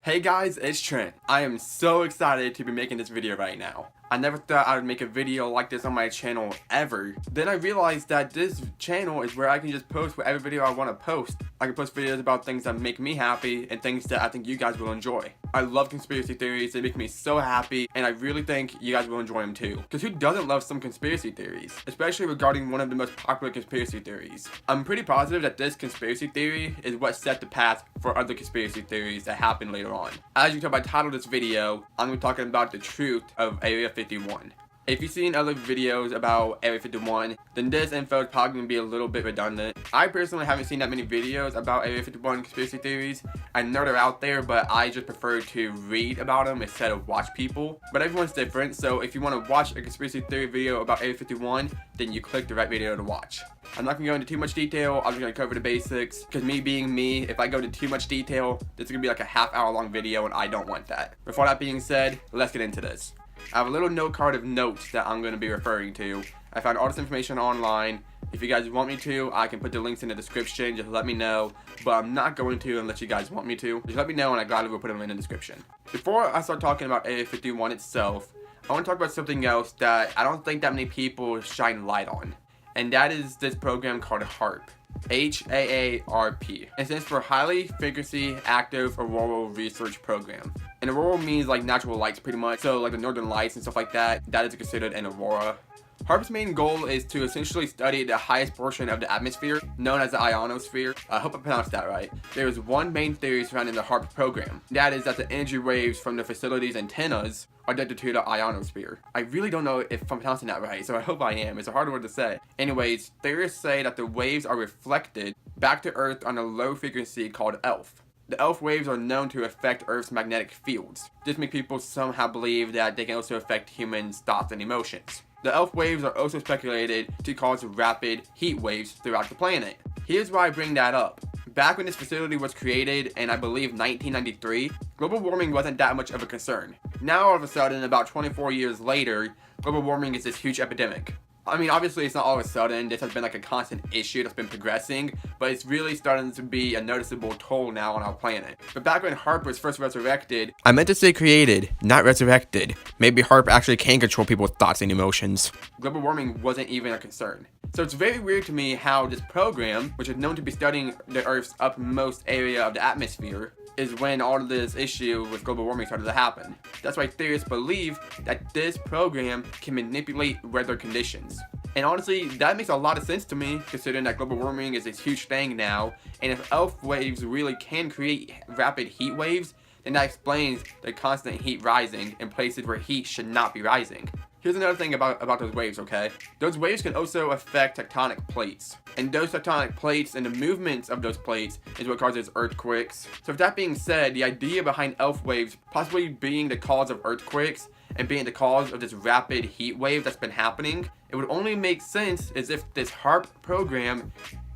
Hey guys, it's Trent. I am so excited to be making this video right now. I never thought I would make a video like this on my channel ever. Then I realized that this channel is where I can just post whatever video I want to post. I can post videos about things that make me happy and things that I think you guys will enjoy. I love conspiracy theories, they make me so happy, and I really think you guys will enjoy them too. Because who doesn't love some conspiracy theories? Especially regarding one of the most popular conspiracy theories. I'm pretty positive that this conspiracy theory is what set the path for other conspiracy theories that happen later on. As you can tell by the title of this video, I'm going to be talking about the truth of Area 51. If you've seen other videos about Area 51, then this info is probably going to be a little bit redundant. I personally haven't seen that many videos about Area 51 conspiracy theories. I know they're out there, but I just prefer to read about them instead of watch people. But everyone's different, so if you want to watch a conspiracy theory video about Area 51, then you click the right video to watch. I'm not going to go into too much detail, I'm just going to cover the basics, because me being me, if I go into too much detail, this is going to be like a half-hour long video, and I don't want that. Before that being said, let's get into this. I have a little note card of notes that I'm going to be referring to. I found all this information online. If you guys want me to, I can put the links in the description, just let me know. But I'm not going to unless you guys want me to. Just let me know and I gladly will put them in the description. Before I start talking about Area 51 itself, I want to talk about something else that I don't think that many people shine light on. And that is this program called HAARP. HAARP. It stands for Highly Frequency Active Auroral Research Program. And auroral means like natural lights pretty much. So like the northern lights and stuff like that, that is considered an aurora. HAARP's main goal is to essentially study the highest portion of the atmosphere, known as the ionosphere. I hope I pronounced that right. There is one main theory surrounding the HAARP program. That is that the energy waves from the facility's antennas are directed to the ionosphere. I really don't know if I'm pronouncing that right, so I hope I am. It's a hard word to say. Anyways, theorists say that the waves are reflected back to Earth on a low frequency called ELF. The ELF waves are known to affect Earth's magnetic fields. This makes people somehow believe that they can also affect humans' thoughts and emotions. The ELF waves are also speculated to cause rapid heat waves throughout the planet. Here's why I bring that up. Back when this facility was created in, I believe, 1993, global warming wasn't that much of a concern. Now, all of a sudden, about 24 years later, global warming is this huge epidemic. I mean, obviously, it's not all of a sudden. This has been like a constant issue that's been progressing, but it's really starting to be a noticeable toll now on our planet. But back when HAARP was first resurrected, I meant to say created, not resurrected. Maybe HAARP actually can control people's thoughts and emotions. Global warming wasn't even a concern. So it's very weird to me how this program, which is known to be studying the Earth's uppermost area of the atmosphere, is when all of this issue with global warming started to happen. That's why theorists believe that this program can manipulate weather conditions. And honestly, that makes a lot of sense to me, considering that global warming is this huge thing now, and if ELF waves really can create rapid heat waves, then that explains the constant heat rising in places where heat should not be rising. Here's another thing about those waves, okay? Those waves can also affect tectonic plates. And those tectonic plates and the movements of those plates is what causes earthquakes. So with that being said, the idea behind ELF waves possibly being the cause of earthquakes and being the cause of this rapid heat wave that's been happening, it would only make sense as if this HAARP program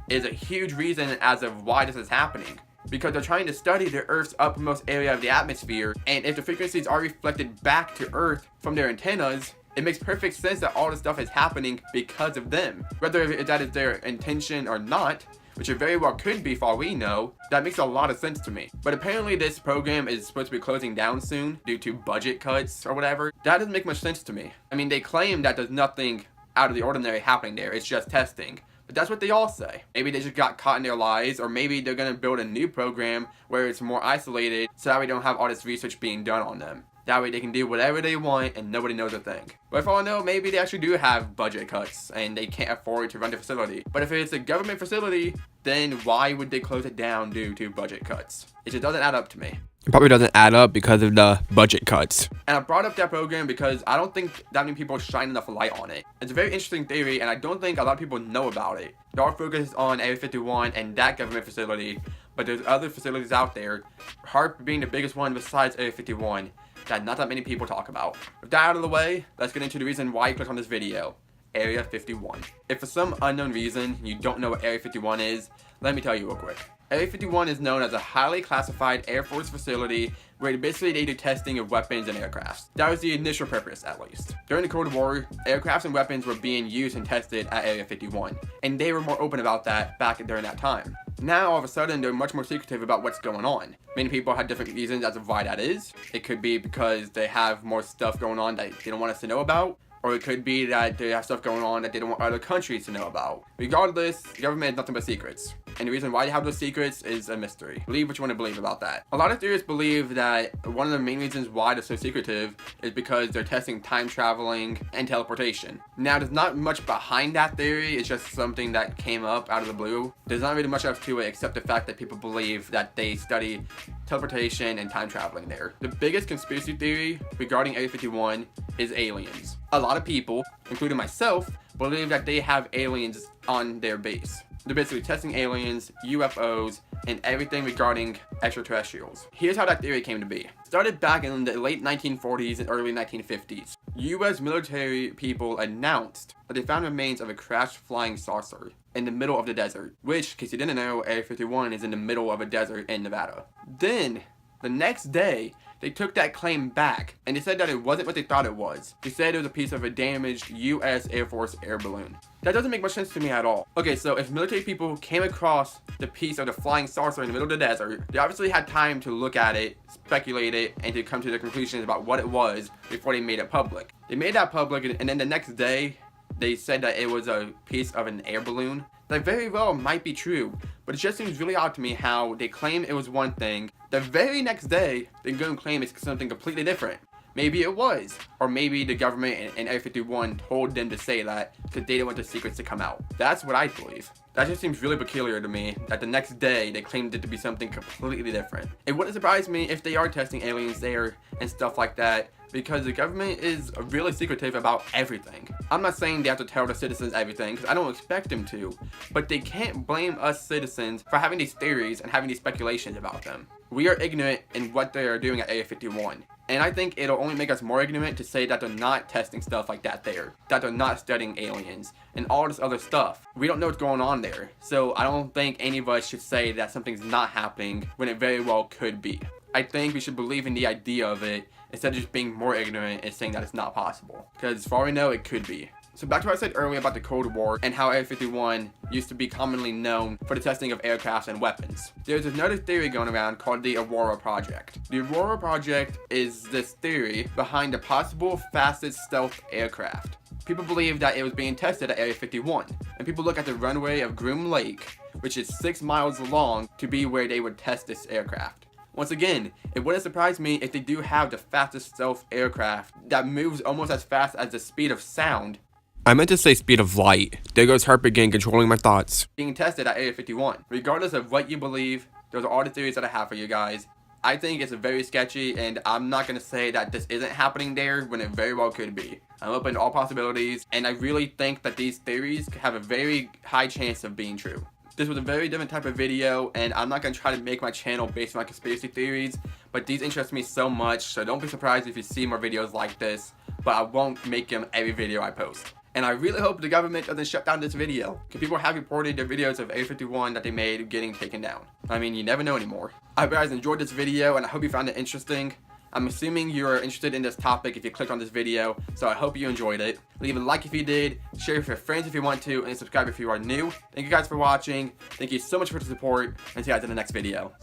is a huge reason as of why this is happening. Because they're trying to study the Earth's uppermost area of the atmosphere, and if the frequencies are reflected back to Earth from their antennas, it makes perfect sense that all this stuff is happening because of them. Whether that is their intention or not, which it very well could be for all we know, that makes a lot of sense to me. But apparently this program is supposed to be closing down soon due to budget cuts or whatever. That doesn't make much sense to me. I mean, they claim that there's nothing out of the ordinary happening there, it's just testing. But that's what they all say. Maybe they just got caught in their lies, or maybe they're gonna build a new program where it's more isolated so that we don't have all this research being done on them. That way they can do whatever they want and nobody knows a thing. But for all I know, maybe they actually do have budget cuts and they can't afford to run the facility. But if it's a government facility, then why would they close it down due to budget cuts? It just doesn't add up to me. It probably doesn't add up because of the budget cuts. And I brought up that program because I don't think that many people shine enough light on it. It's a very interesting theory and I don't think a lot of people know about it. They're all focused on Area 51 and that government facility, but there's other facilities out there, HAARP being the biggest one besides Area 51, that not that many people talk about. With that out of the way, let's get into the reason why you clicked on this video. Area 51. If for some unknown reason you don't know what Area 51 is, let me tell you real quick. Area 51 is known as a highly classified Air Force facility where basically they do testing of weapons and aircrafts. That was the initial purpose, at least. During the Cold War, aircrafts and weapons were being used and tested at Area 51, and they were more open about that back during that time. Now, all of a sudden, they're much more secretive about what's going on. Many people have different reasons as to why that is. It could be because they have more stuff going on that they don't want us to know about, or it could be that they have stuff going on that they don't want other countries to know about. Regardless, the government is nothing but secrets. And the reason why they have those secrets is a mystery. Believe what you want to believe about that. A lot of theorists believe that one of the main reasons why they're so secretive is because they're testing time traveling and teleportation. Now, there's not much behind that theory. It's just something that came up out of the blue. There's not really much else to it except the fact that people believe that they study teleportation and time traveling there. The biggest conspiracy theory regarding Area 51 is aliens. A lot of people, including myself, believe that they have aliens on their base. They're basically testing aliens, UFOs, and everything regarding extraterrestrials. Here's how that theory came to be. It started back in the late 1940s and early 1950s. US military people announced that they found remains of a crashed flying saucer in the middle of the desert, which, in case you didn't know, Area 51 is in the middle of a desert in Nevada. Then, the next day, they took that claim back, and they said that it wasn't what they thought it was. They said it was a piece of a damaged US Air Force air balloon. That doesn't make much sense to me at all. Okay, so if military people came across the piece of the flying saucer in the middle of the desert, they obviously had time to look at it, speculate it, and to come to their conclusions about what it was before they made it public. They made that public, and then the next day, they said that it was a piece of an air balloon. That very well might be true, but it just seems really odd to me how they claim it was one thing, the very next day, they go and claim it's something completely different. Maybe it was, or maybe the government and Area 51 told them to say that because they didn't want the secrets to come out. That's what I believe. That just seems really peculiar to me, that the next day they claimed it to be something completely different. It wouldn't surprise me if they are testing aliens there and stuff like that, because the government is really secretive about everything. I'm not saying they have to tell the citizens everything, because I don't expect them to, but they can't blame us citizens for having these theories and having these speculations about them. We are ignorant in what they are doing at Area 51. And I think it'll only make us more ignorant to say that they're not testing stuff like that there. That they're not studying aliens and all this other stuff. We don't know what's going on there. So I don't think any of us should say that something's not happening when it very well could be. I think we should believe in the idea of it instead of just being more ignorant and saying that it's not possible. Because as far as we know, it could be. So back to what I said earlier about the Cold War and how Area 51 used to be commonly known for the testing of aircraft and weapons. There's another theory going around called the Aurora Project. The Aurora Project is this theory behind the possible fastest stealth aircraft. People believe that it was being tested at Area 51, and people look at the runway of Groom Lake, which is 6 miles long, to be where they would test this aircraft. Once again, it wouldn't surprise me if they do have the fastest stealth aircraft that moves almost as fast as the speed of sound. I meant to say speed of light. There goes HAARP again, controlling my thoughts. Being tested at Area 51. Regardless of what you believe, those are all the theories that I have for you guys. I think it's very sketchy, and I'm not going to say that this isn't happening there when it very well could be. I'm open to all possibilities, and I really think that these theories have a very high chance of being true. This was a very different type of video, and I'm not going to try to make my channel based on conspiracy theories, but these interest me so much, so don't be surprised if you see more videos like this, but I won't make them every video I post. And I really hope the government doesn't shut down this video, because people have reported their videos of Area 51 that they made getting taken down. I mean, you never know anymore. I hope you guys enjoyed this video, and I hope you found it interesting. I'm assuming you're interested in this topic if you clicked on this video, so I hope you enjoyed it. Leave a like if you did, share with your friends if you want to, and subscribe if you are new. Thank you guys for watching. Thank you so much for the support, and see you guys in the next video.